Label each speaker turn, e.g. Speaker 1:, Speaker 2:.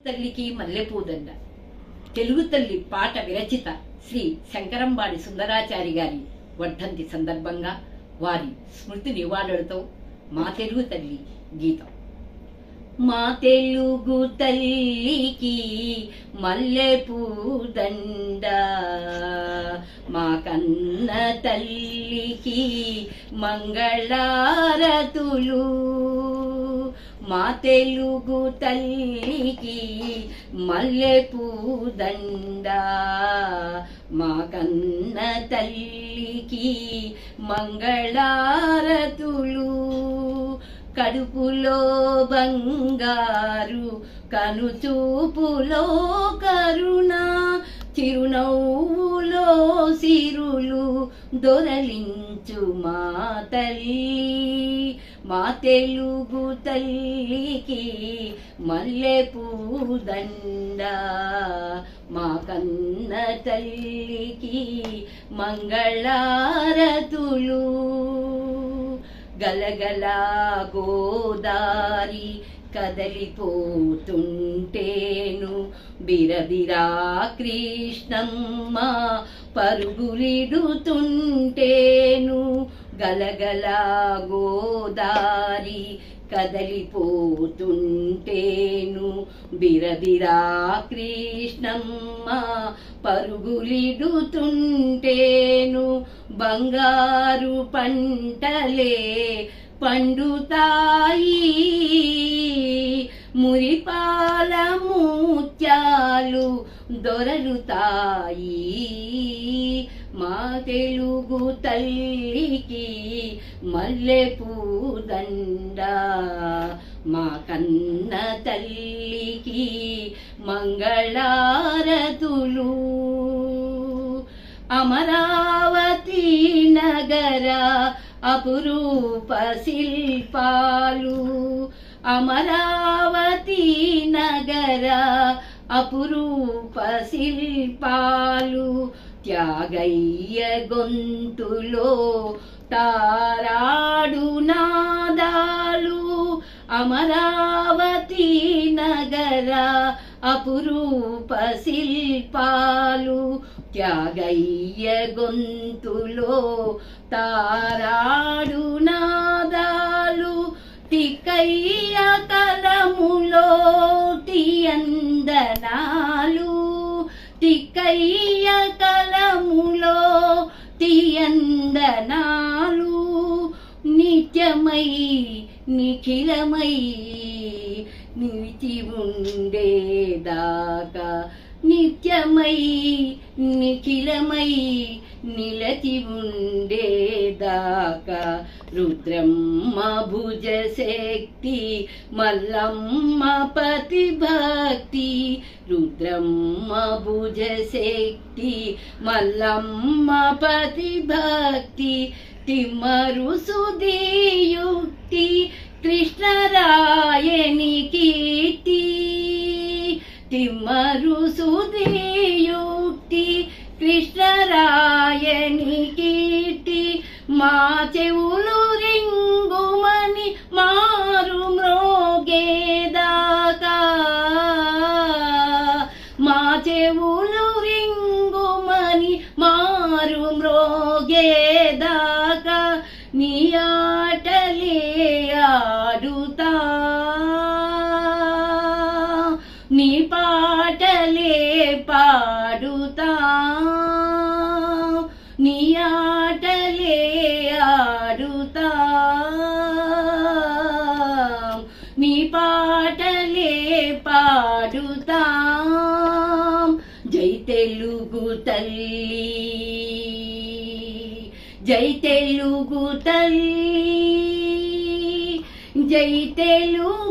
Speaker 1: తల్లికి మల్లెపూదండ. తెలుగు తల్లి పాట విరచిత శ్రీ శంకరంబాడి సుందరాచారి గారి వర్ధంతి సందర్భంగా వారి స్మృతి నివాళులతో మా తెలుగు తల్లి గీతం. మా తెలుగు తల్లికి మల్లెపూదండ, మా కన్న తల్లికి మంగళారతులు. మా తెలుగు తల్లికి మల్లెపూదండ, మా కన్న తల్లికి మంగళారతులు. కడుపులో బంగారు, కనుచూపులో కరుణ, చిరునవ్వులో సిరులు దొరలించు మా తల్లి. మా తెలుగు తల్లికి మల్లెపూదండ, మా కన్న తల్లికి మంగళారతులు. గలగల గోదారి కదలిపోతుంటేను, బిరబిరా కృష్ణమ్మ పరుగులిడుతుంటేను. గలగల గోదారి కదలిపోతుంటేను, బిరబిరా కృష్ణమ్మ పరుగులిడుతుంటేను. బంగారు పంటలే పండుతాయి, మురిపాల ముత్యాలు దొరలుతాయి. మా తెలుగు తల్లికి మల్లెపూదండ, మా కన్న తల్లికి మంగళారతులు. అమరావతి నగర అపురూప శిల్పాలు, అమరావతి నగర అపురూప శిల్పాలు. త్యాగయ్య గొంతులో తారాడు నాదాలు, అమరావతి నగర అపురూప శిల్పాలు. త్యాగయ్య గొంతులో తారాడు నాదాలు. తిక్కయ్య కలములో తీయందనాలు, తిక్కయ్య కలములో తీయందనాలు. నిత్యమై నిఖిలమై నిలిచి ఉండేదాకా, నిత్యమై నిఖిలమై నిలచి ఉండేదాకా. రుద్రమ్మ భుజ శక్తి, మల్లమ్మ పతి భక్తి. రుద్రమ్మ భుజ శక్తి, మల్లమ్మ పతి భక్తి. తిమ్మరు సుధియుక్తి, కృష్ణరాయని కీర్తి. తిమ్మరు సుధియుక్తి, కృష్ణరాయని కీర్తి. మా చెవులు రింగుమని మారు మ్రోగేదాకా, మా చెవులు రింగుమని మారు మ్రోగేదాకా. నీ ఆటలే ఆడుతా, నీ పాటలే పాడుతా. నీ ఆటలే ఆడుతా, నీ పాటలే పాడుతా. జై తెలుగు తల్లి, జై తెలుగు తల్లి, జై తెలుగు